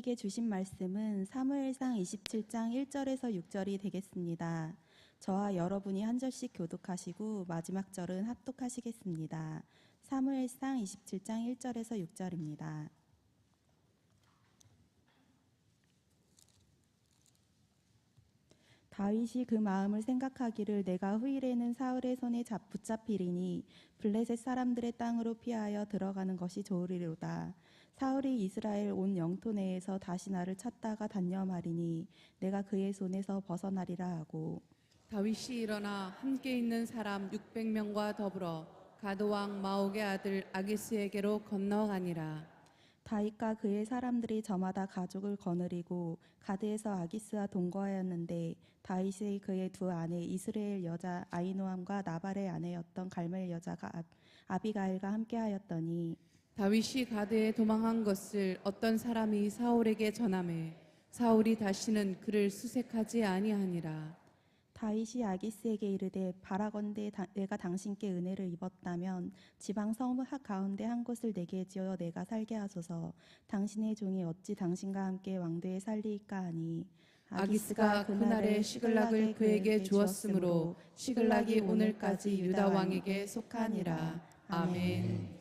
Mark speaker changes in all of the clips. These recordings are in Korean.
Speaker 1: 우리에게 주신 말씀은 사무엘상 27장 1절에서 6절이 되겠습니다. 저와 여러분이 한 절씩 교독하시고 마지막 절은 합독하시겠습니다. 사무엘상 27장 1절에서 6절입니다. 다윗이 그 마음을 생각하기를 내가 후일에는 사울의 손에 붙잡히리니 블레셋 사람들의 땅으로 피하여 들어가는 것이 좋으리로다. 사울이 이스라엘 온 영토 내에서 다시 나를 찾다가 단념하리니 내가 그의 손에서 벗어나리라 하고,
Speaker 2: 다윗이 일어나 함께 있는 사람 600명과 더불어 가드 왕 마옥의 아들 아기스에게로 건너가니라.
Speaker 1: 다윗과 그의 사람들이 저마다 가족을 거느리고 가드에서 아기스와 동거하였는데 다윗이 그의 두 아내 이스라엘 여자 아히노함과 나발의 아내였던 갈멜 여자가 아비가일과 함께하였더니,
Speaker 2: 다윗이 가드에 도망한 것을 어떤 사람이 사울에게 전하매 사울이 다시는 그를 수색하지 아니하니라.
Speaker 1: 다윗이 아기스에게 이르되 바라건대 내가 당신께 은혜를 입었다면 지방 성읍 가운데 한 곳을 내게 지어 내가 살게 하소서. 당신의 종이 어찌 당신과 함께 왕되에 살리이까 하니,
Speaker 2: 아기스가 그날에 시글락을 그에게 주었으므로 시글락이 오늘까지 유다 왕에게 속하니라. 아멘.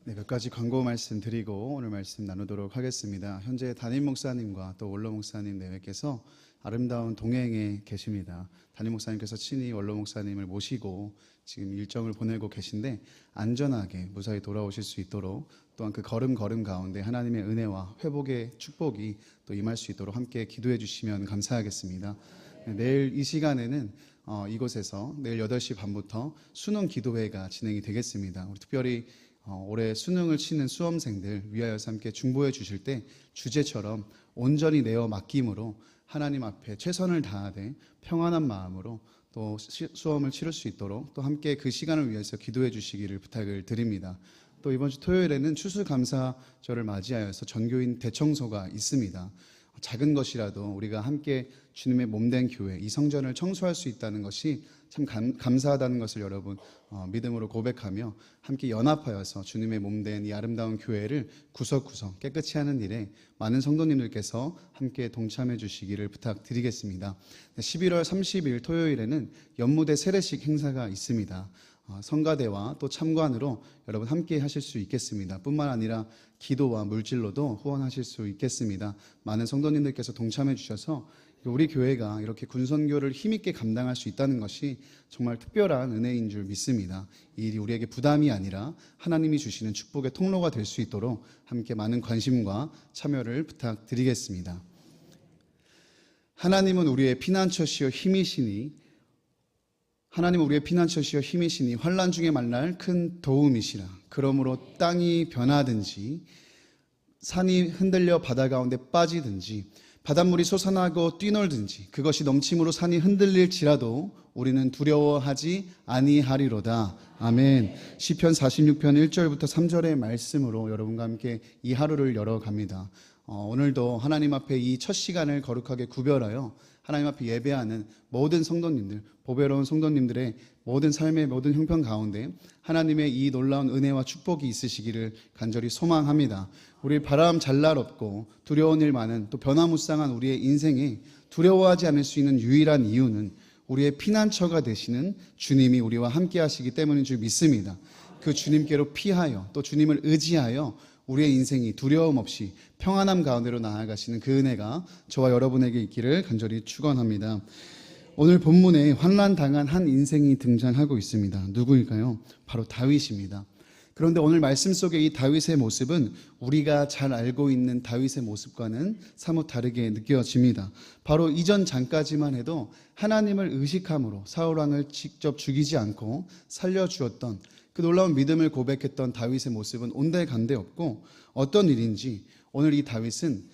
Speaker 3: 네, 몇 가지 광고 말씀 드리고 오늘 말씀 나누도록 하겠습니다. 현재 담임 목사님과 또 원로 목사님 내외께서 아름다운 동행에 계십니다. 담임 목사님께서 친히 원로 목사님을 모시고 지금 일정을 보내고 계신데 안전하게 무사히 돌아오실 수 있도록, 또한 그 걸음 가운데 하나님의 은혜와 회복의 축복이 또 임할 수 있도록 함께 기도해 주시면 감사하겠습니다. 네, 내일 이 시간에는 이곳에서 내일 8시 반부터 수능 기도회가 진행이 되겠습니다. 우리 특별히 올해 수능을 치는 수험생들 위하여서 함께 중보해 주실 때 주제처럼 온전히 내어 맡김으로 하나님 앞에 최선을 다하되 평안한 마음으로 또 수험을 치를 수 있도록 또 함께 그 시간을 위해서 기도해 주시기를 부탁을 드립니다. 또 이번 주 토요일에는 추수감사절을 맞이하여서 전교인 대청소가 있습니다. 작은 것이라도 우리가 함께 주님의 몸된 교회, 이 성전을 청소할 수 있다는 것이 참 감사하다는 것을 여러분 믿음으로 고백하며 함께 연합하여서 주님의 몸된 이 아름다운 교회를 구석구석 깨끗이 하는 일에 많은 성도님들께서 함께 동참해 주시기를 부탁드리겠습니다. 11월 30일 토요일에는 연무대 세례식 행사가 있습니다. 성가대와 또 참관으로 여러분 함께 하실 수 있겠습니다. 뿐만 아니라 기도와 물질로도 후원하실 수 있겠습니다. 많은 성도님들께서 동참해 주셔서 우리 교회가 이렇게 군선교를 힘있게 감당할 수 있다는 것이 정말 특별한 은혜인 줄 믿습니다. 이 일이 우리에게 부담이 아니라 하나님이 주시는 축복의 통로가 될 수 있도록 함께 많은 관심과 참여를 부탁드리겠습니다. 하나님은 우리의 피난처시여 힘이시니 환난 중에 만날 큰 도움이시라. 그러므로 땅이 변하든지 산이 흔들려 바다 가운데 빠지든지 바닷물이 솟아나고 뛰놀든지 그것이 넘침으로 산이 흔들릴지라도 우리는 두려워하지 아니하리로다. 아멘. 시편 46편 1절부터 3절의 말씀으로 여러분과 함께 이 하루를 열어갑니다. 오늘도 하나님 앞에 이 첫 시간을 거룩하게 구별하여 하나님 앞에 예배하는 모든 성도님들, 보배로운 성도님들의 모든 삶의 모든 형편 가운데 하나님의 이 놀라운 은혜와 축복이 있으시기를 간절히 소망합니다. 우리 바람 잘 날 없고 두려운 일 많은 또 변화무쌍한 우리의 인생에 두려워하지 않을 수 있는 유일한 이유는 우리의 피난처가 되시는 주님이 우리와 함께 하시기 때문인 줄 믿습니다. 그 주님께로 피하여 또 주님을 의지하여 우리의 인생이 두려움 없이 평안함 가운데로 나아가시는 그 은혜가 저와 여러분에게 있기를 간절히 축원합니다. 오늘 본문에 환난당한 한 인생이 등장하고 있습니다. 누구일까요? 바로 다윗입니다. 그런데 오늘 말씀 속에 이 다윗의 모습은 우리가 잘 알고 있는 다윗의 모습과는 사뭇 다르게 느껴집니다. 바로 이전 장까지만 해도 하나님을 의식함으로 사울왕을 직접 죽이지 않고 살려주었던 그 놀라운 믿음을 고백했던 다윗의 모습은 온데간데 없고, 어떤 일인지 오늘 이 다윗은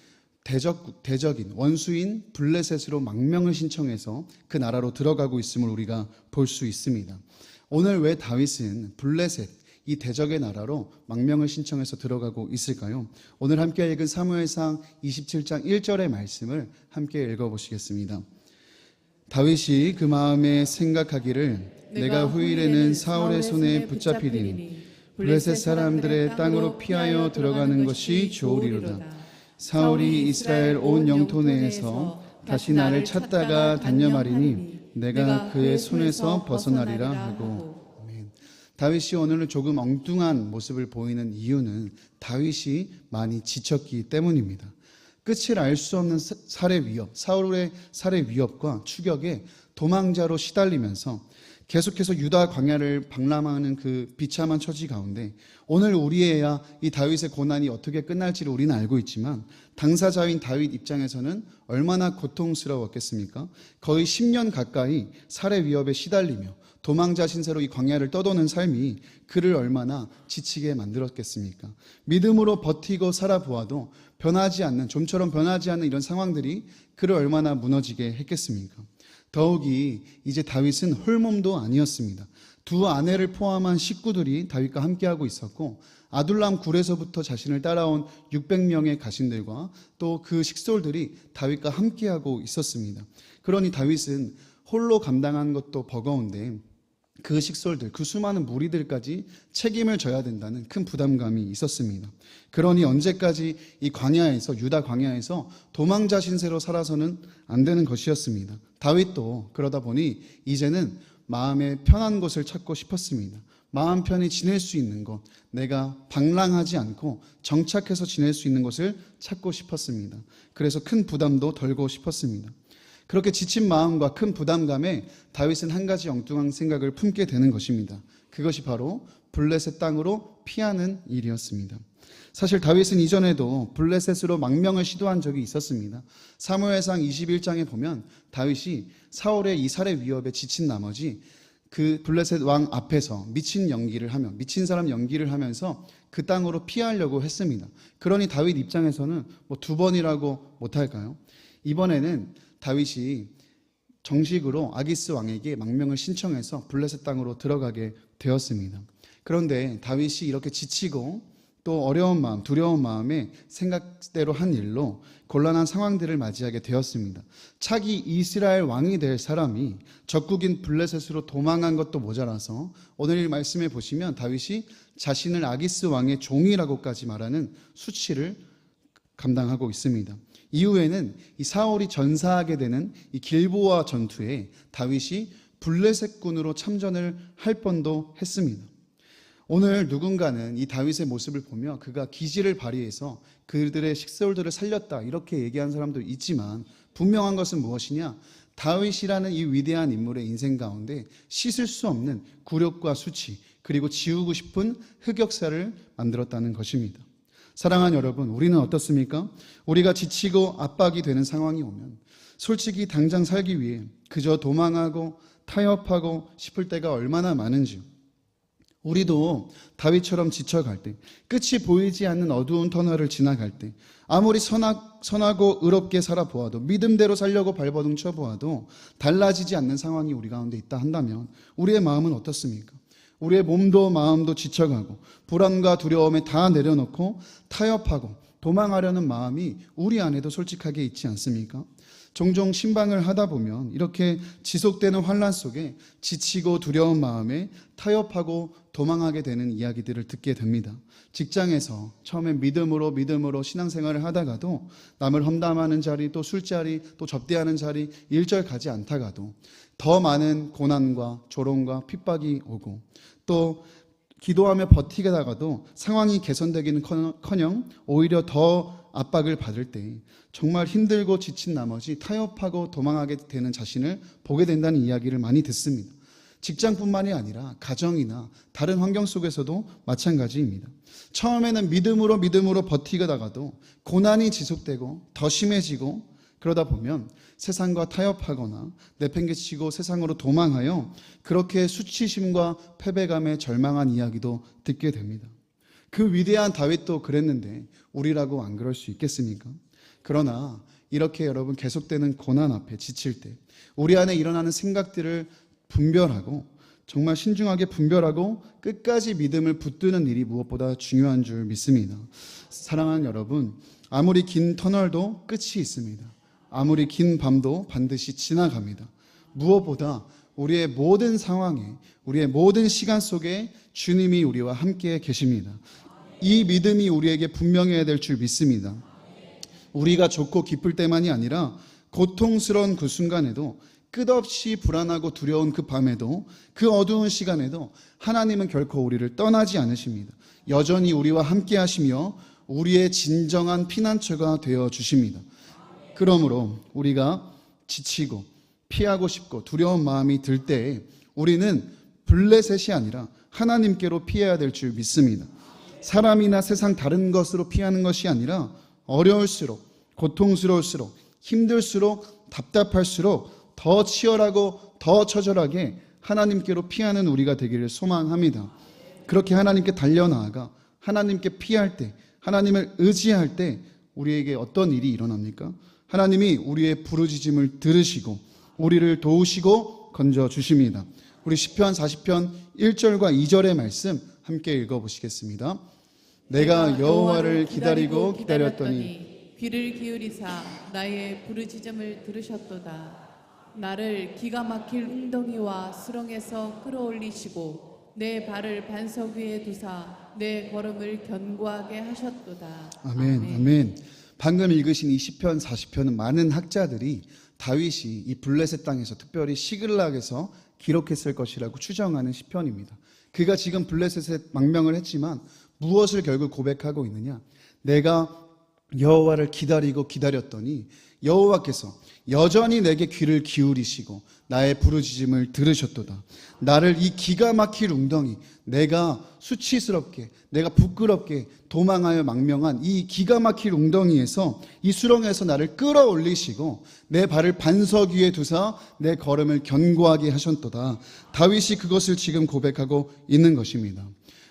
Speaker 3: 대적인 원수인 블레셋으로 망명을 신청해서 그 나라로 들어가고 있음을 우리가 볼 수 있습니다. 오늘 왜 다윗은 블레셋, 이 대적의 나라로 망명을 신청해서 들어가고 있을까요? 오늘 함께 읽은 사무엘상 27장 1절의 말씀을 함께 읽어보시겠습니다. 다윗이 그 마음에 생각하기를 내가 후일에는 사울의 손에 붙잡히리니 블레셋 사람들의 땅으로 피하여 들어가는 것이 좋으리로다. 사울이 이스라엘 온 영토 내에서 다시 나를 찾다가 단념하리니 내가 그의 손에서 벗어나리라 하고. 아멘. 다윗이 오늘 조금 엉뚱한 모습을 보이는 이유는 다윗이 많이 지쳤기 때문입니다. 끝을 알 수 없는 살해 위협, 사울의 살해 위협과 추격에 도망자로 시달리면서 계속해서 유다 광야를 방람하는 그 비참한 처지 가운데 오늘 우리에야 이 다윗의 고난이 어떻게 끝날지를 우리는 알고 있지만 당사자인 다윗 입장에서는 얼마나 고통스러웠겠습니까? 거의 10년 가까이 살해 위협에 시달리며 도망자 신세로 이 광야를 떠도는 삶이 그를 얼마나 지치게 만들었겠습니까? 믿음으로 버티고 살아보아도 변하지 않는, 좀처럼 변하지 않는 이런 상황들이 그를 얼마나 무너지게 했겠습니까? 더욱이 이제 다윗은 홀몸도 아니었습니다. 두 아내를 포함한 식구들이 다윗과 함께하고 있었고 아둘람 굴에서부터 자신을 따라온 600명의 가신들과 또 그 식솔들이 다윗과 함께하고 있었습니다. 그러니 다윗은 홀로 감당한 것도 버거운데 그 식솔들, 그 수많은 무리들까지 책임을 져야 된다는 큰 부담감이 있었습니다. 그러니 언제까지 이 광야에서, 유다 광야에서 도망자 신세로 살아서는 안 되는 것이었습니다. 다윗도 그러다 보니 이제는 마음의 편한 곳을 찾고 싶었습니다. 마음 편히 지낼 수 있는 곳, 내가 방랑하지 않고 정착해서 지낼 수 있는 곳을 찾고 싶었습니다. 그래서 큰 부담도 덜고 싶었습니다. 그렇게 지친 마음과 큰 부담감에 다윗은 한 가지 엉뚱한 생각을 품게 되는 것입니다. 그것이 바로 블레셋 땅으로 피하는 일이었습니다. 사실 다윗은 이전에도 블레셋으로 망명을 시도한 적이 있었습니다. 사무엘상 21장에 보면 다윗이 사울의 이 살해 위협에 지친 나머지 그 블레셋 왕 앞에서 미친 사람 연기를 하면서 그 땅으로 피하려고 했습니다. 그러니 다윗 입장에서는 뭐 두 번이라고 못할까요? 이번에는 다윗이 정식으로 아기스 왕에게 망명을 신청해서 블레셋 땅으로 들어가게 되었습니다. 그런데 다윗이 이렇게 지치고 또 어려운 마음, 두려운 마음에 생각대로 한 일로 곤란한 상황들을 맞이하게 되었습니다. 차기 이스라엘 왕이 될 사람이 적국인 블레셋으로 도망한 것도 모자라서 오늘 말씀에 보시면 다윗이 자신을 아기스 왕의 종이라고까지 말하는 수치를 감당하고 있습니다. 이후에는 이 사울이 전사하게 되는 이 길보아 전투에 다윗이 블레셋군으로 참전을 할 뻔도 했습니다. 오늘 누군가는 이 다윗의 모습을 보며 그가 기지를 발휘해서 그들의 식솔들을 살렸다 이렇게 얘기한 사람도 있지만 분명한 것은 무엇이냐? 다윗이라는 이 위대한 인물의 인생 가운데 씻을 수 없는 굴욕과 수치 그리고 지우고 싶은 흑역사를 만들었다는 것입니다. 사랑하는 여러분, 우리는 어떻습니까? 우리가 지치고 압박이 되는 상황이 오면 솔직히 당장 살기 위해 그저 도망하고 타협하고 싶을 때가 얼마나 많은지요. 우리도 다윗처럼 지쳐갈 때, 끝이 보이지 않는 어두운 터널을 지나갈 때, 아무리 선하고 의롭게 살아보아도, 믿음대로 살려고 발버둥 쳐보아도 달라지지 않는 상황이 우리 가운데 있다 한다면 우리의 마음은 어떻습니까? 우리의 몸도 마음도 지쳐가고 불안과 두려움에 다 내려놓고 타협하고 도망하려는 마음이 우리 안에도 솔직하게 있지 않습니까? 종종 신방을 하다 보면 이렇게 지속되는 환난 속에 지치고 두려운 마음에 타협하고 도망하게 되는 이야기들을 듣게 됩니다. 직장에서 처음에 믿음으로 신앙생활을 하다가도 남을 험담하는 자리, 또 술자리, 또 접대하는 자리 일절 가지 않다가도 더 많은 고난과 조롱과 핍박이 오고 또 기도하며 버티다가도 상황이 개선되기는커녕 오히려 더 압박을 받을 때 정말 힘들고 지친 나머지 타협하고 도망하게 되는 자신을 보게 된다는 이야기를 많이 듣습니다. 직장뿐만이 아니라 가정이나 다른 환경 속에서도 마찬가지입니다. 처음에는 믿음으로 버티다가도 고난이 지속되고 더 심해지고 그러다 보면 세상과 타협하거나 내팽개치고 세상으로 도망하여 그렇게 수치심과 패배감에 절망한 이야기도 듣게 됩니다. 그 위대한 다윗도 그랬는데 우리라고 안 그럴 수 있겠습니까? 그러나 이렇게 여러분 계속되는 고난 앞에 지칠 때 우리 안에 일어나는 생각들을 분별하고 정말 신중하게 분별하고 끝까지 믿음을 붙드는 일이 무엇보다 중요한 줄 믿습니다. 사랑하는 여러분, 아무리 긴 터널도 끝이 있습니다. 아무리 긴 밤도 반드시 지나갑니다. 무엇보다 우리의 모든 상황에, 우리의 모든 시간 속에 주님이 우리와 함께 계십니다. 이 믿음이 우리에게 분명해야 될 줄 믿습니다. 우리가 좋고 기쁠 때만이 아니라 고통스러운 그 순간에도, 끝없이 불안하고 두려운 그 밤에도, 그 어두운 시간에도 하나님은 결코 우리를 떠나지 않으십니다. 여전히 우리와 함께 하시며 우리의 진정한 피난처가 되어 주십니다. 그러므로 우리가 지치고 피하고 싶고 두려운 마음이 들 때에 우리는 블레셋이 아니라 하나님께로 피해야 될 줄 믿습니다. 사람이나 세상 다른 것으로 피하는 것이 아니라 어려울수록, 고통스러울수록, 힘들수록, 답답할수록 더 치열하고 더 처절하게 하나님께로 피하는 우리가 되기를 소망합니다. 그렇게 하나님께 달려나아가 하나님께 피할 때, 하나님을 의지할 때 우리에게 어떤 일이 일어납니까? 하나님이 우리의 부르짖음을 들으시고 우리를 도우시고 건져주십니다. 우리 시편 40편 1절과 2절의 말씀 함께 읽어보시겠습니다. 내가 여호와를 기다리고 기다렸더니
Speaker 2: 귀를 기울이사 나의 부르짖음을 들으셨도다. 나를 기가 막힐 웅덩이와 수렁에서 끌어올리시고 내 발을 반석 위에 두사 내 걸음을 견고하게 하셨도다.
Speaker 3: 아멘, 아멘. 방금 읽으신 이 시편 40편은 많은 학자들이 다윗이 이 블레셋 땅에서, 특별히 시글락에서 기록했을 것이라고 추정하는 시편입니다. 그가 지금 블레셋에 망명을 했지만 무엇을 결국 고백하고 있느냐? 내가 여호와를 기다리고 기다렸더니 여호와께서 여전히 내게 귀를 기울이시고 나의 부르짖음을 들으셨도다. 나를 이 기가 막힐 웅덩이, 내가 수치스럽게, 내가 부끄럽게 도망하여 망명한 이 기가 막힐 웅덩이에서, 이 수렁에서 나를 끌어올리시고 내 발을 반석 위에 두사 내 걸음을 견고하게 하셨도다. 다윗이 그것을 지금 고백하고 있는 것입니다.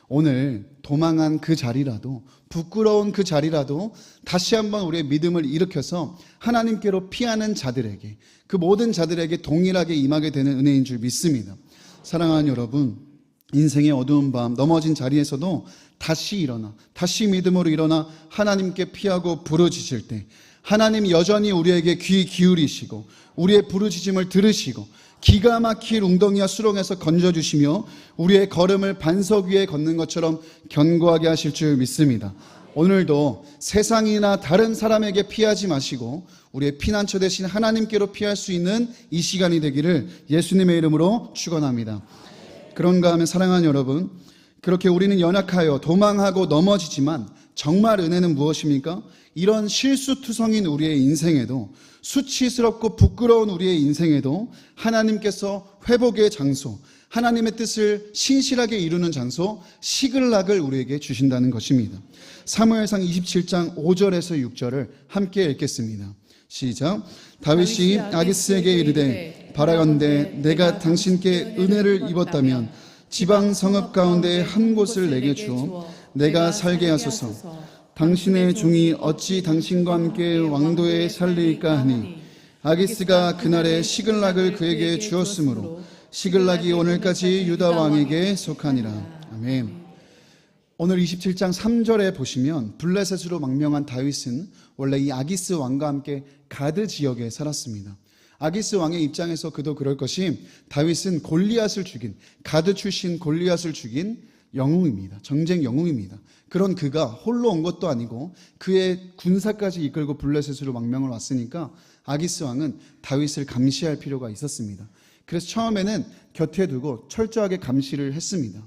Speaker 3: 오늘 도망한 그 자리라도, 부끄러운 그 자리라도 다시 한번 우리의 믿음을 일으켜서 하나님께로 피하는 자들에게, 그 모든 자들에게 동일하게 임하게 되는 은혜인 줄 믿습니다. 사랑하는 여러분, 인생의 어두운 밤, 넘어진 자리에서도 다시 일어나, 다시 믿음으로 일어나 하나님께 피하고 부르짖을 때 하나님 여전히 우리에게 귀 기울이시고 우리의 부르짖음을 들으시고 기가 막힐 웅덩이와 수렁에서 건져주시며 우리의 걸음을 반석 위에 걷는 것처럼 견고하게 하실 줄 믿습니다. 오늘도 세상이나 다른 사람에게 피하지 마시고 우리의 피난처 되신 하나님께로 피할 수 있는 이 시간이 되기를 예수님의 이름으로 축원합니다. 그런가 하면 사랑하는 여러분, 그렇게 우리는 연약하여 도망하고 넘어지지만 정말 은혜는 무엇입니까? 이런 실수투성인 우리의 인생에도, 수치스럽고 부끄러운 우리의 인생에도 하나님께서 회복의 장소, 하나님의 뜻을 신실하게 이루는 장소 시글락을 우리에게 주신다는 것입니다. 사무엘상 27장 5절에서 6절을 함께 읽겠습니다. 시작. 다윗이 아기스에게 이르되 바라건대 내가 당신께 은혜를 입었다면 지방 성읍 가운데 한 곳을 내게 주어 내가 살게 하소서. 당신의 종이 어찌 당신과 함께 왕도에 살리까 하니 아기스가 그날에 시글락을 그에게 주었으므로 시글락이 오늘까지 유다 왕에게 속하니라. 아멘. 오늘 27장 3절에 보시면 블레셋으로 망명한 다윗은 원래 이 아기스 왕과 함께 가드 지역에 살았습니다. 아기스 왕의 입장에서 그도 그럴 것이, 다윗은 골리앗을 죽인, 가드 출신 골리앗을 죽인 영웅입니다. 전쟁 영웅입니다. 그런 그가 홀로 온 것도 아니고 그의 군사까지 이끌고 블레셋으로 망명을 왔으니까 아기스 왕은 다윗을 감시할 필요가 있었습니다. 그래서 처음에는 곁에 두고 철저하게 감시를 했습니다.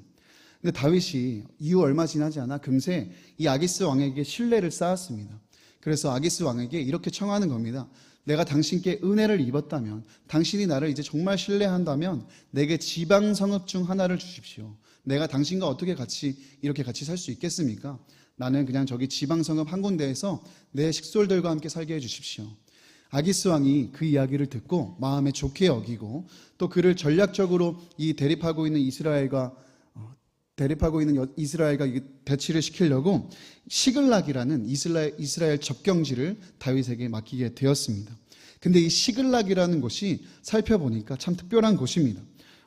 Speaker 3: 근데 다윗이 이후 얼마 지나지 않아 금세 이 아기스 왕에게 신뢰를 쌓았습니다. 그래서 아기스 왕에게 이렇게 청하는 겁니다. 내가 당신께 은혜를 입었다면, 당신이 나를 이제 정말 신뢰한다면 내게 지방 성읍 중 하나를 주십시오. 내가 당신과 어떻게 이렇게 같이 살 수 있겠습니까? 나는 그냥 저기 지방 성읍 한 군데에서 내 식솔들과 함께 살게 해 주십시오. 아기스 왕이 그 이야기를 듣고 마음에 좋게 여기고 또 그를 전략적으로 이 대립하고 있는 이스라엘과 대치를 시키려고 시글락이라는 이스라엘 접경지를 다윗에게 맡기게 되었습니다. 근데 이 시글락이라는 곳이 살펴보니까 참 특별한 곳입니다.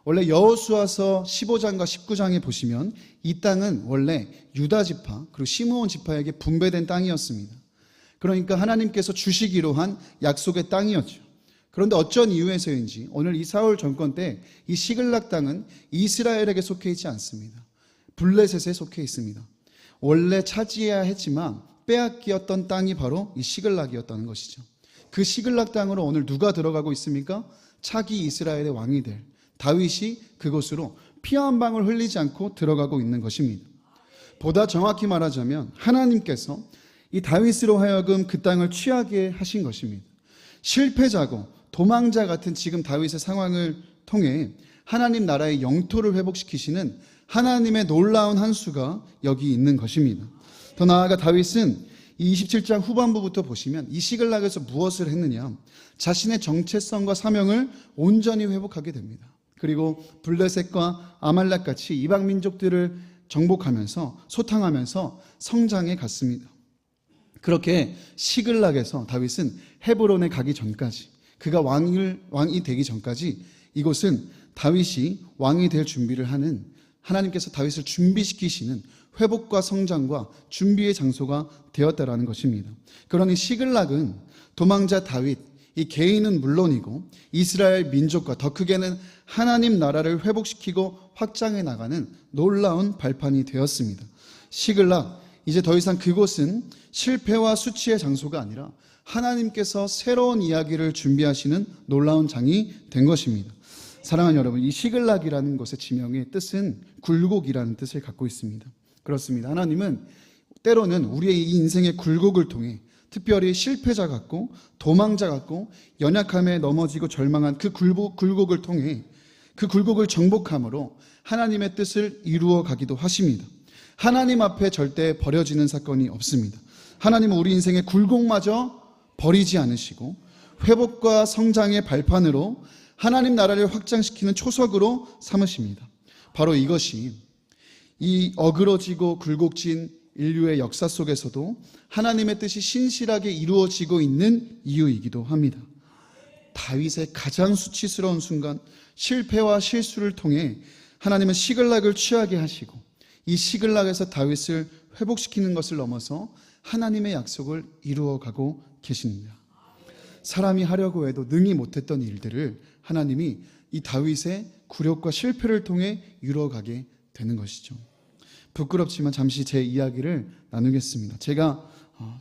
Speaker 3: 원래 여호수아서 15장과 19장에 보시면 이 땅은 원래 유다 지파 그리고 시므온 지파에게 분배된 땅이었습니다. 그러니까 하나님께서 주시기로 한 약속의 땅이었죠. 그런데 어쩐 이유에서인지 오늘 이 사울 정권 때 이 시글락 땅은 이스라엘에게 속해 있지 않습니다. 블레셋에 속해 있습니다. 원래 차지해야 했지만 빼앗겼던 땅이 바로 이 시글락이었다는 것이죠. 그 시글락 땅으로 오늘 누가 들어가고 있습니까? 차기 이스라엘의 왕이 될 다윗이 그곳으로 피 한 방울 흘리지 않고 들어가고 있는 것입니다. 보다 정확히 말하자면 하나님께서 이 다윗으로 하여금 그 땅을 취하게 하신 것입니다. 실패자고 도망자 같은 지금 다윗의 상황을 통해 하나님 나라의 영토를 회복시키시는 하나님의 놀라운 한 수가 여기 있는 것입니다. 더 나아가 다윗은 이 27장 후반부부터 보시면 이 시글락에서 무엇을 했느냐, 자신의 정체성과 사명을 온전히 회복하게 됩니다. 그리고 블레셋과 아말렉 같이 이방 민족들을 정복하면서 소탕하면서 성장해 갔습니다. 그렇게 시글락에서 다윗은 헤브론에 가기 전까지, 그가 왕이 되기 전까지 이곳은 다윗이 왕이 될 준비를 하는, 하나님께서 다윗을 준비시키시는 회복과 성장과 준비의 장소가 되었다라는 것입니다. 그러니 시글락은 도망자 다윗, 이 개인은 물론이고 이스라엘 민족과 더 크게는 하나님 나라를 회복시키고 확장해 나가는 놀라운 발판이 되었습니다. 시글락, 이제 더 이상 그곳은 실패와 수치의 장소가 아니라 하나님께서 새로운 이야기를 준비하시는 놀라운 장이 된 것입니다. 사랑하는 여러분, 이 시글락이라는 것의 지명의 뜻은 굴곡이라는 뜻을 갖고 있습니다. 그렇습니다. 하나님은 때로는 우리의 이 인생의 굴곡을 통해, 특별히 실패자 같고 도망자 같고 연약함에 넘어지고 절망한 그 굴곡을 통해 그 굴곡을 정복함으로 하나님의 뜻을 이루어 가기도 하십니다. 하나님 앞에 절대 버려지는 사건이 없습니다. 하나님은 우리 인생의 굴곡마저 버리지 않으시고 회복과 성장의 발판으로 하나님 나라를 확장시키는 초석으로 삼으십니다. 바로 이것이 이 어그러지고 굴곡진 인류의 역사 속에서도 하나님의 뜻이 신실하게 이루어지고 있는 이유이기도 합니다. 다윗의 가장 수치스러운 순간, 실패와 실수를 통해 하나님은 시글락을 취하게 하시고 이 시글락에서 다윗을 회복시키는 것을 넘어서 하나님의 약속을 이루어가고 계십니다. 사람이 하려고 해도 능히 못했던 일들을 하나님이 이 다윗의 굴욕과 실패를 통해 이루어가게 되는 것이죠. 부끄럽지만 잠시 제 이야기를 나누겠습니다. 제가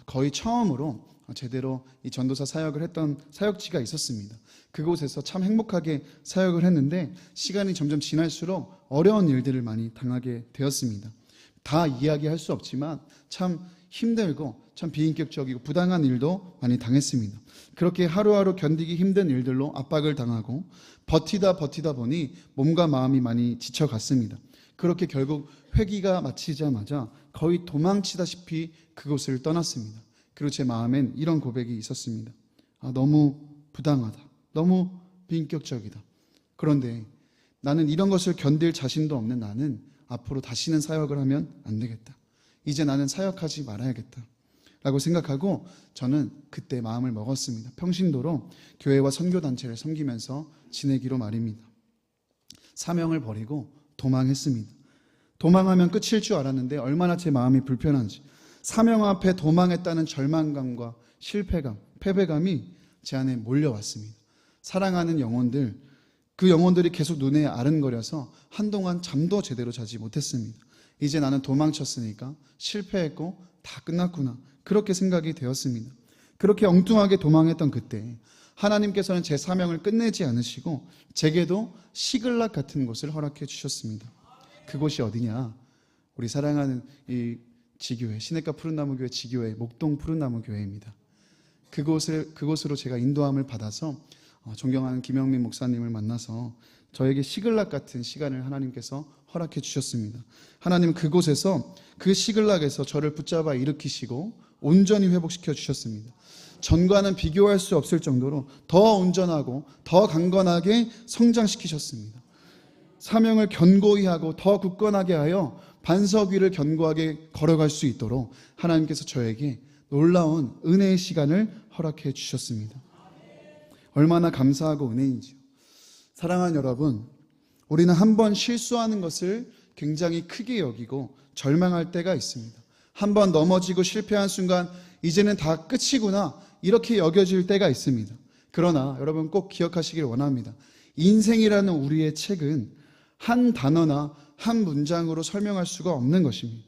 Speaker 3: 거의 처음으로 제대로 이 전도사 사역을 했던 사역지가 있었습니다. 그곳에서 참 행복하게 사역을 했는데 시간이 점점 지날수록 어려운 일들을 많이 당하게 되었습니다. 다 이야기할 수 없지만 참 힘들고 참 비인격적이고 부당한 일도 많이 당했습니다. 그렇게 하루하루 견디기 힘든 일들로 압박을 당하고 버티다 보니 몸과 마음이 많이 지쳐갔습니다. 그렇게 결국 회기가 마치자마자 거의 도망치다시피 그곳을 떠났습니다. 그리고 제 마음엔 이런 고백이 있었습니다. 너무 부당하다. 너무 비인격적이다. 그런데 나는 이런 것을 견딜 자신도 없는 나는 앞으로 다시는 사역을 하면 안 되겠다. 이제 나는 사역하지 말아야겠다. 라고 생각하고 저는 그때 마음을 먹었습니다. 평신도로 교회와 선교단체를 섬기면서 지내기로 말입니다. 사명을 버리고 도망했습니다. 도망하면 끝일 줄 알았는데 얼마나 제 마음이 불편한지, 사명 앞에 도망했다는 절망감과 실패감, 패배감이 제 안에 몰려왔습니다. 사랑하는 영혼들, 그 영혼들이 계속 눈에 아른거려서 한동안 잠도 제대로 자지 못했습니다. 이제 나는 도망쳤으니까 실패했고 다 끝났구나, 그렇게 생각이 되었습니다. 그렇게 엉뚱하게 도망했던 그때 하나님께서는 제 사명을 끝내지 않으시고 제게도 시글락 같은 곳을 허락해 주셨습니다. 그곳이 어디냐? 우리 사랑하는 이 지교회, 시냇가 푸른나무교회 지교회, 목동 푸른나무교회입니다. 그곳으로 제가 인도함을 받아서 존경하는 김영민 목사님을 만나서 저에게 시글락 같은 시간을 하나님께서 허락해 주셨습니다. 하나님은 그곳에서, 그 시글락에서 저를 붙잡아 일으키시고 온전히 회복시켜 주셨습니다. 전과는 비교할 수 없을 정도로 더 온전하고 더 강건하게 성장시키셨습니다. 사명을 견고히 하고 더 굳건하게 하여 반석 위를 견고하게 걸어갈 수 있도록 하나님께서 저에게 놀라운 은혜의 시간을 허락해 주셨습니다. 얼마나 감사하고 은혜인지요. 사랑하는 여러분, 우리는 한번 실수하는 것을 굉장히 크게 여기고 절망할 때가 있습니다. 한번 넘어지고 실패한 순간 이제는 다 끝이구나, 이렇게 여겨질 때가 있습니다. 그러나 여러분 꼭 기억하시길 원합니다. 인생이라는 우리의 책은 한 단어나 한 문장으로 설명할 수가 없는 것입니다.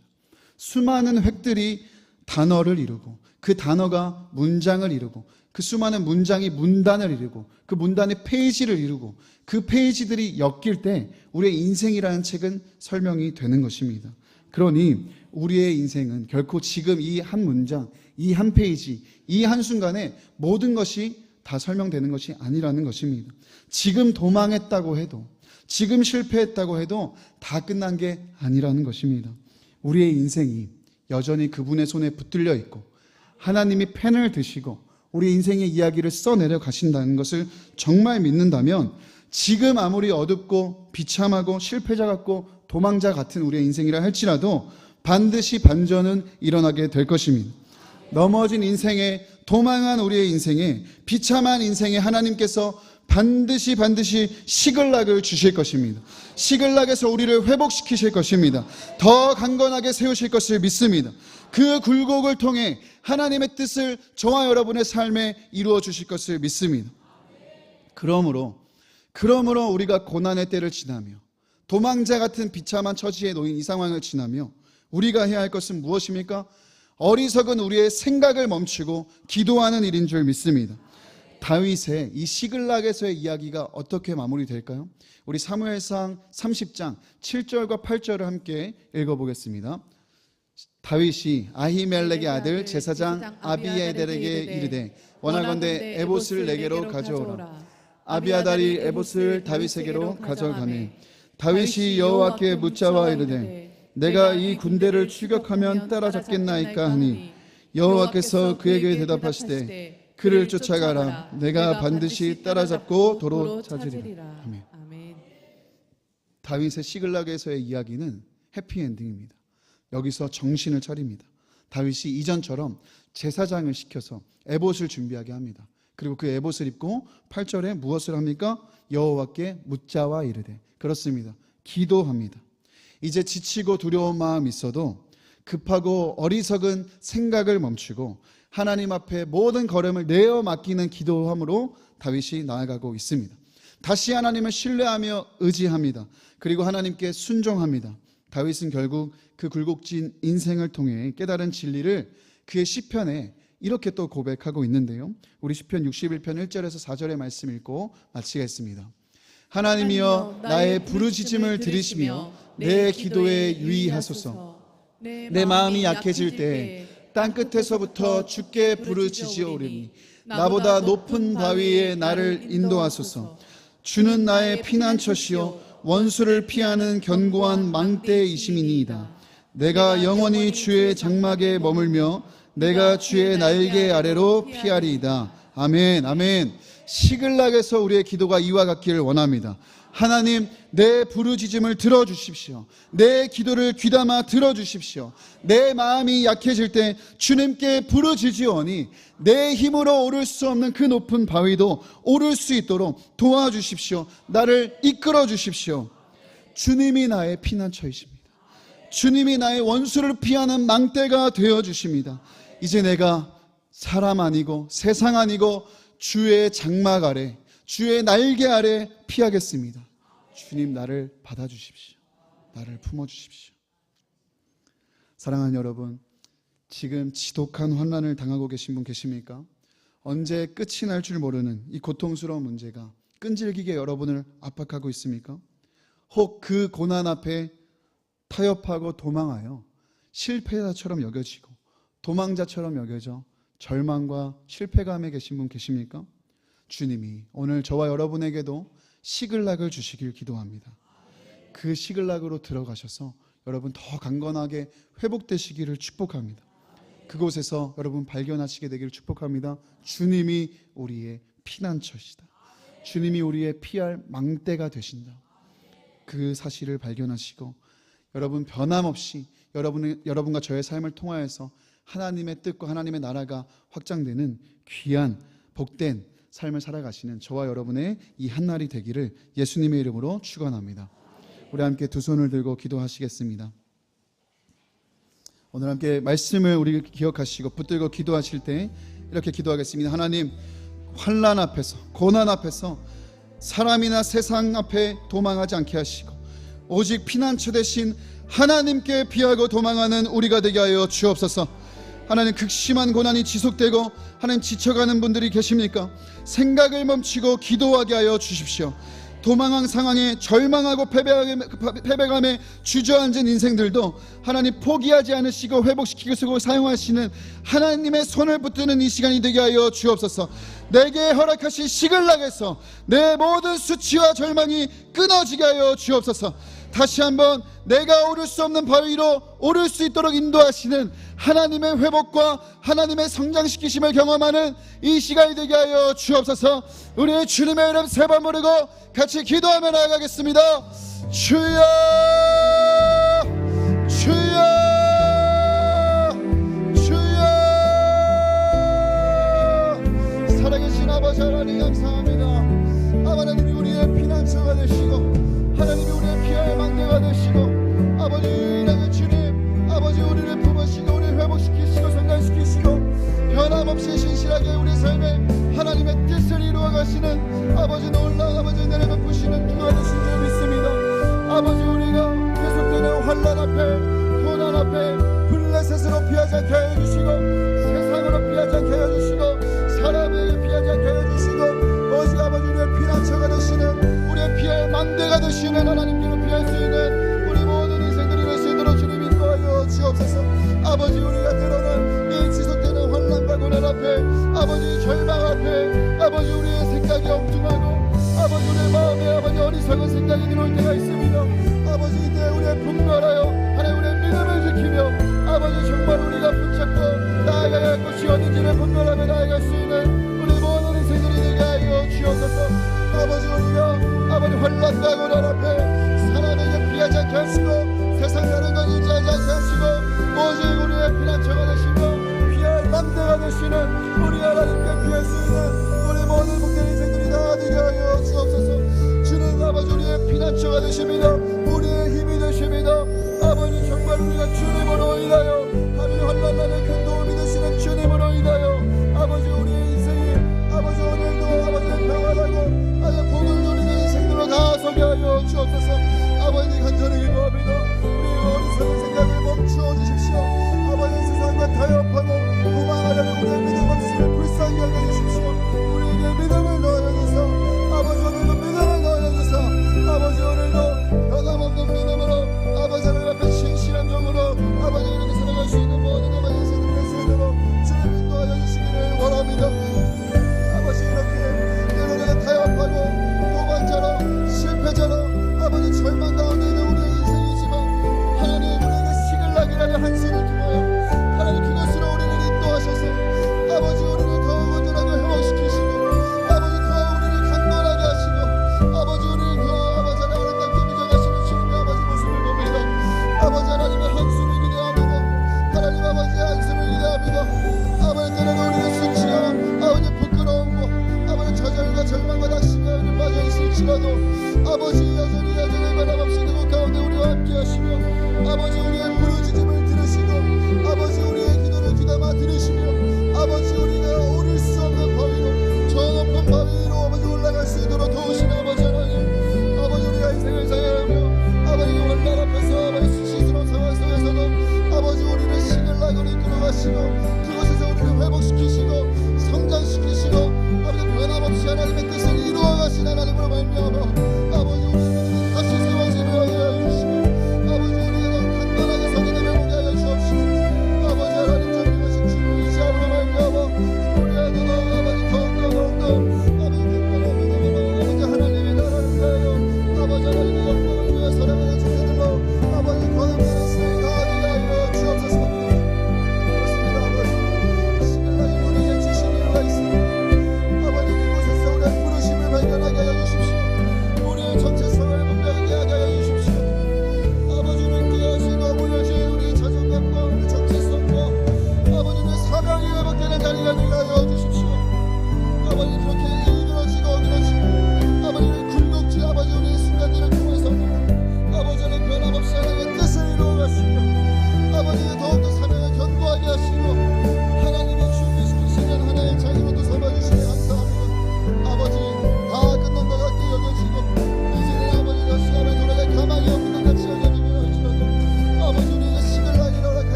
Speaker 3: 수많은 획들이 단어를 이루고 그 단어가 문장을 이루고 그 수많은 문장이 문단을 이루고 그 문단의 페이지를 이루고 그 페이지들이 엮일 때 우리의 인생이라는 책은 설명이 되는 것입니다. 그러니 우리의 인생은 결코 지금 이 한 문장, 이 한 페이지, 이 한순간에 모든 것이 다 설명되는 것이 아니라는 것입니다. 지금 도망했다고 해도, 지금 실패했다고 해도 다 끝난 게 아니라는 것입니다. 우리의 인생이 여전히 그분의 손에 붙들려 있고 하나님이 펜을 드시고 우리 인생의 이야기를 써내려 가신다는 것을 정말 믿는다면 지금 아무리 어둡고 비참하고 실패자 같고 도망자 같은 우리의 인생이라 할지라도 반드시 반전은 일어나게 될 것입니다. 넘어진 인생에, 도망한 우리의 인생에, 비참한 인생에 하나님께서 반드시 시글락을 주실 것입니다. 시글락에서 우리를 회복시키실 것입니다. 더 강건하게 세우실 것을 믿습니다. 그 굴곡을 통해 하나님의 뜻을 저와 여러분의 삶에 이루어 주실 것을 믿습니다. 그러므로 우리가 고난의 때를 지나며 도망자 같은 비참한 처지에 놓인 이 상황을 지나며 우리가 해야 할 것은 무엇입니까? 어리석은 우리의 생각을 멈추고 기도하는 일인 줄 믿습니다. 다윗의 이 시글락에서의 이야기가 어떻게 마무리될까요? 우리 사무엘상 30장 7절과 8절을 함께 읽어보겠습니다. 다윗이 아히멜렉의 아들 제사장 아비에델에게 이르되 원하건대 에봇을 내게로 가져오라. 아비아달이 에봇을 다윗에게로 가져가매 다윗이 여호와께 묻자와 이르되 내가 이 군대를 추격하면 따라잡겠나이까 하니 여호와께서 그에게 대답하시되 그를 쫓아가라. 내가 반드시 따라잡고 도로 찾으리라. 아멘. 다윗의 시글락에서의 이야기는 해피엔딩입니다. 여기서 정신을 차립니다. 다윗이 이전처럼 제사장을 시켜서 에봇을 준비하게 합니다. 그리고 그 에봇을 입고 8절에 무엇을 합니까? 여호와께 묻자와 이르되. 그렇습니다. 기도합니다. 이제 지치고 두려운 마음이 있어도 급하고 어리석은 생각을 멈추고 하나님 앞에 모든 걸음을 내어 맡기는 기도함으로 다윗이 나아가고 있습니다. 다시 하나님을 신뢰하며 의지합니다. 그리고 하나님께 순종합니다. 다윗은 결국 그 굴곡진 인생을 통해 깨달은 진리를 그의 시편에 이렇게 또 고백하고 있는데요. 우리 시편 61편 1절에서 4절의 말씀 읽고 마치겠습니다. 하나님이여 나의 부르짖음을 들으시며 내 기도에 유의하소서. 내 마음이 약해질 때 땅끝에서부터 주께 부르짖으오리니 나보다 높은 바위에 나를 인도하소서. 주는 나의 피난처시요 원수를 피하는 견고한 망대이심이니이다. 내가 영원히 주의 장막에 머물며 내가 주의 날개 아래로 피하리이다. 아멘. 아멘. 시글락에서 우리의 기도가 이와 같기를 원합니다. 하나님, 내 부르짖음을 들어주십시오. 내 기도를 귀담아 들어주십시오. 내 마음이 약해질 때 주님께 부르짖으오니 내 힘으로 오를 수 없는 그 높은 바위도 오를 수 있도록 도와주십시오. 나를 이끌어 주십시오. 주님이 나의 피난처이십니다. 주님이 나의 원수를 피하는 망대가 되어주십니다. 이제 내가 사람 아니고 세상 아니고 주의 장막 아래, 주의 날개 아래 피하겠습니다. 주님, 나를 받아주십시오. 나를 품어주십시오. 사랑하는 여러분, 지금 지독한 환난을 당하고 계신 분 계십니까? 언제 끝이 날 줄 모르는 이 고통스러운 문제가 끈질기게 여러분을 압박하고 있습니까? 혹 그 고난 앞에 타협하고 도망하여 실패자처럼 여겨지고 도망자처럼 여겨져 절망과 실패감에 계신 분 계십니까? 주님이 오늘 저와 여러분에게도 시글락을 주시길 기도합니다. 그 시글락으로 들어가셔서 여러분 더 강건하게 회복되시기를 축복합니다. 그곳에서 여러분 발견하시게 되기를 축복합니다. 주님이 우리의 피난처시다. 주님이 우리의 피할 망대가 되신다. 그 사실을 발견하시고 여러분 변함없이 여러분과 저의 삶을 통하여서 하나님의 뜻과 하나님의 나라가 확장되는 귀한 복된 삶을 살아가시는 저와 여러분의 이 한날이 되기를 예수님의 이름으로 축원합니다. 우리 함께 두 손을 들고 기도하시겠습니다. 오늘 함께 말씀을 우리 기억하시고 붙들고 기도하실 때 이렇게 기도하겠습니다. 하나님, 환난 앞에서 고난 앞에서 사람이나 세상 앞에 도망하지 않게 하시고 오직 피난처 되신 하나님께 피하고 도망하는 우리가 되게 하여 주옵소서. 하나님 극심한 고난이 지속되고 하나님 지쳐가는 분들이 계십니까? 생각을 멈추고 기도하게 하여 주십시오. 도망한 상황에 절망하고 패배감에 주저앉은 인생들도 하나님 포기하지 않으시고 회복시키고 사용하시는 하나님의 손을 붙드는 이 시간이 되게 하여 주옵소서. 내게 허락하신 시글락에서 내 모든 수치와 절망이 끊어지게 하여 주옵소서. 다시 한번 내가 오를 수 없는 바위 위로 오를 수 있도록 인도하시는 하나님의 회복과 하나님의 성장시키심을 경험하는 이 시간이 되게 하여 주옵소서. 우리의 주님의 이름 세 번 부르고 같이 기도하며 나아가겠습니다. 주여 주여 주여. 살아계신 아버지 하나님 감사합니다. 하나님이 우리의 피난처가 되시고 하나님이 우리의 피할 망대가 되시고 아버지 나의 주님 아버지 우리를 품으시고 우리를 회복시키시고 성장시키시고 변함없이 신실하게 우리 삶에 하나님의 뜻을 이루어 가시는 아버지 놀라운 아버지 은혜를 베푸시는 주가 되신 줄 믿습니다. 아버지 우리가 계속되는 환난 앞에 고난 앞에 블레셋으로 피하지 않게 해주시고 세상으로 피하지 않게 해주시고 사람에게 피하지 않게 해주시고 오직 아버지 우리의 피난처가 되시는 우리의 피할 망대가 되시는 하나님께로 피할 수 있는 우리 모든 인생들이 될 수 있도록 주님 인도하여 주옵소서. 아버지 우리가 때로는 이 지속되는 환난과 고난 앞에 아버지 절망 앞에 아버지 우리의 생각이 엉뚱하고 아버지 우리의 마음에 아버지 어리석은 생각이 들어올 때가 있습니다. 아버지 이때 우리의 분별하여 하나님 우리의 믿음을 지키며 아버지 정말 우리가 붙잡고 나아가야 할 곳이 어딘지를 분별하며 나아갈 수 있는 우리 모든 인생들이 되게 하여 주옵소서. 아버지 우리가 아버지 환난과 고난 앞에 사람에게 피하지 않게 하시고 세상 다른 건 인지하지 않게 하시고 오직 우리의 피난처가 되시고 피할 망대가 되시는 우리 하나님께 피할 수 있는 우리 모든 복된 인생들이 다 되게 하여 주옵소서. 주는 아버지 우리의 피난처가 되십니다. 우리의 힘이 되십니다. 아버지 정말 우리가 주님으로 인하여 하나님 환난날에 큰 도움이 되시는 주님으로 인하여 아버지 우리의 인생이 아버지 오늘도 아버지 평안하고 아버지 복을 누리는 인생들로 다 서게 하여 주옵소서. 아버지 간절히 기도합니다. 우리 어리석은 생각을 멈추어 주십시오. 아버지 세상과 타협하고 도망하려는 우리의 믿음 없음을 불쌍히 하게 해주십시오. 우리에게 믿음을 넣어주셔서 아버지 오늘도 믿음을 넣어주셔서 아버지 오늘도 변함없는 믿음으로 아버지 하나님 앞에 신실한 정으로 아버지 이렇게 살아갈 수 있는 모든 아버지 인생을 될 수 있도록 주님 인도하여 주시기를 원합니다. 아버지 이렇게 때로는 타협하고 도망자로 실패자로 아버지 절망 가운데 있는 우리의 인생이지만 하나님 우리에게 시글락이라는 한수를 통하여 하나님 그것으로 우리를 인도하셔서 아버지 우리를 더욱 온전하게 회복시키시고 아버지 더 우리를 강건하게 하시고 아버지 우리를 더 아버지 아름답게 빚어가시는 주님의 아버지 모습을 봅니다. 아버지 하나님의 한수를 기대합니다. 하나님 아버지 한수를 기대합니다. 아버지 때로는 우리의 수치와 아버지 부끄러움과 아버지 좌절과 절망과 낙심과 빠져 있을지라도 아버지 여전히 변함없이 그곳 가운데 우리와 함께 하시며 아버지 우리의 부르짖음을 들으시고 아버지 우리의 기도를 귀담아 들으시며 아버지 우리가 오를 수 없는 바위로 저 높은 바위 위로 아버지 올라갈 수 있도록 도우시는 아버지 하나님 아버지 우리가 인생을 사용하며 아버지 환난 앞에서 아버지 수치스러운 상황 속에서도 아버지 우리를 시글락으로 이끌어 가시고 그곳에서 우리를 회복시키시고 성장시키시고 아버지 변함없이 하나님의 뜻을 이루어 가신 하나님으로 말미암아 아버지 우리를 다시 세워지려 하여 주시고 아버지 우리가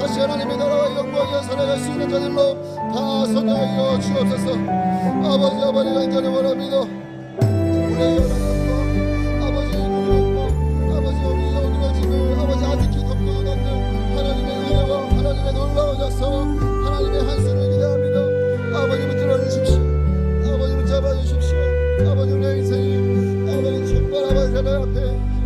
Speaker 4: 다시 하나님의 나라와 영광에 살아갈 수 있는 자들로 다 선하여 주옵소서. 아버지 아버지 간절히 원합니다. 우리의 연약함과 아버지의 고통과 아버지 우리의 어그러짐을 아버지 아직히 덮고 넣는 하나님의 은혜와 하나님의 놀라운 약속 하나님의 한수를 기대합니다. 아버지 붙들어 주십시오. 아버지 붙잡아 주십시오. 아버지 우리의 인생이 아버지 정말 아버지 하나님 앞에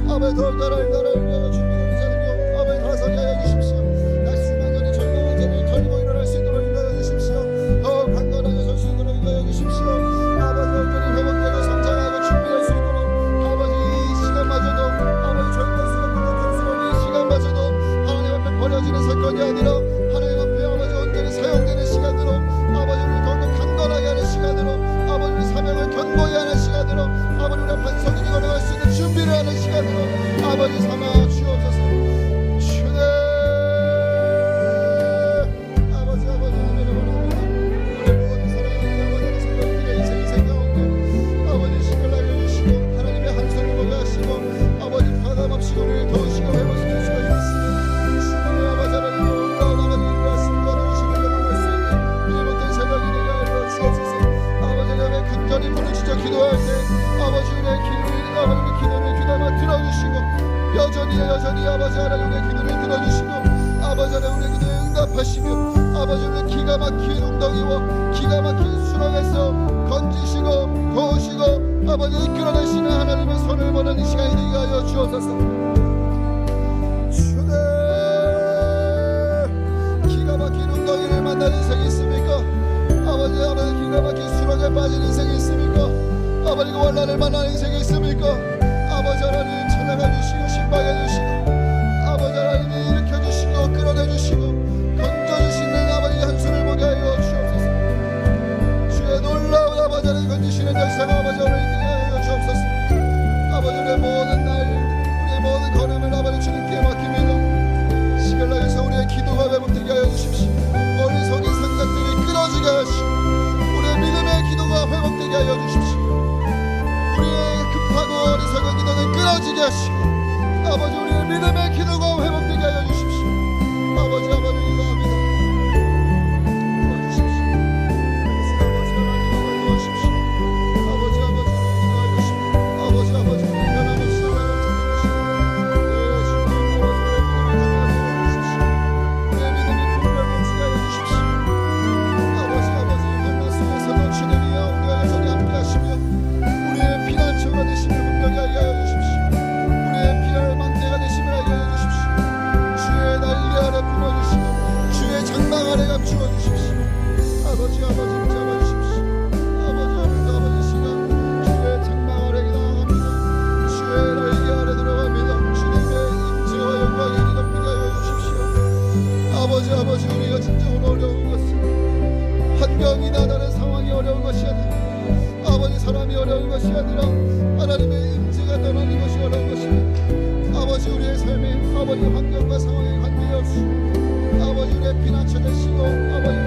Speaker 4: 아버지 더욱 나라를 위하여 준비되는 자들로 아버지 다서게 하여 주십시오. 낙심한 자리 절망한 자리 털고 일어날 수 있도록 인도하여 주십시오. 더욱 강건하게 설 수 있도록 인도하여 주십시오. 아버지 온전히 회복되고 성장하고 준비할 수 있도록 아버지 이 시간마저도 아버지 절대 수가 고통스러운 이 시간마저도 하나님 앞에 버려지는 사건이 아니라 하나님 앞에 아버지 온전히 사용되는 시간으로 아버지 우리 더욱더 강건하게 하는 시간으로 아버지 우리 사명을 견고히 하는 시간으로 아버지 우리가 반석이 걸어갈 수 있는 준비를 하는 시간으로 아버지 삼아 주옵소서. 주님 아버지 하늘을 원합니다. 우리 모든 사랑하는 아버지의 성도들의 인생 가운데 아버지 신을 알려주시고 하나님의 한수를 보게 하시고 아버지 변함없이 우리를 도우시고 회복시켜 주시옵소서. 주님의 아버지 하나님 놀라운 아버지님과 승관을 주시는 경험할 수 있는 일못된 새벽이 되게 하여 주옵소서. 아버지 내가 간절히 부르짖어 기도할 때 아버지 우리의 기도를 귀담아 들어주시고 여전히 아버지 하나님 우리의 기도를 들어주시고 아버지 하나님 우리의 기도에 응답하시며 아버지 우리의 기가 막힌 웅덩이와 기가 막힌 수렁에서 건지시고 도우시고 아버지 이끌어내시는 하나님의 손을 보는 이 시간이 되게 하여 주옵소서. 주님 기가 막힌 웅덩이를 만난 인생이 있습니까? 아버지 기가 막힌 수렁에 빠진 인생이 있습니까? 아버지 원란을 만난 인생이 있습니까? 아버지 하나님 찾아가 주시고 신방해 주시고 아버지 하나님이 일으켜주시고 끌어내주시고 건져주시는 아버지 한수를 보게 하여 주옵소서. 주의 놀라운 아버지 하나님 건지시는 역사가 아버지 하나님 있게 하여 주옵소서. 아버지 우리의 모든 날 우리의 모든 걸음을 아버지 주님께 맡깁니다. 시간 나에서 우리의 기도가 회복되게 하여 주십시오. 어리석은 생각들이 끊어지게 하시고 우리의 믿음의 기도가 회복되게 하여 주십시오. 우리의 급하고 어리석은 기도는 끊어지게 하시고 아버지 우리의 믿음의 기도가 회복되게 하여 주십시오. 아버지 기도합니다. 도와주십시오. 아버지 하나님 도와주십시오. 아버지 기도하여 주십시오. 아버지 변함없이 하나님 찾아주십시오. 내 믿음이 분명해지게 하여 주십시오. 아버지 환난 속에서도 주님이여 우리와 여전히 함께 하시며 우리의 피난처가 되심을 분명히 알게 하여 주십시오. 우리의 피난의 망대가 되심을 알게 하여 주십시오. 주의 난리 아래 품어주시고 주의 장막 아래 감추어 주십시오. 아버지 붙잡아 주십시오. 아버지 시간 주의 장막 아래 나아갑니다. 주의 날개 아래 들어갑니다. 주님의 임재와 영광이 높이게 하여 주십시오. 아버지 우리가 진정으로 어려운 것은 환경이나 다른 상황이 어려운 것이 아니라 아버지 사람이 어려운 것이 아니라 하나님의 임재가 떠나는 것이 어려운 것입니다. 아버지 우리의 삶에 아버지 환경과 상황에 관계없이 아버지 우리의 피난처 되시고 아버지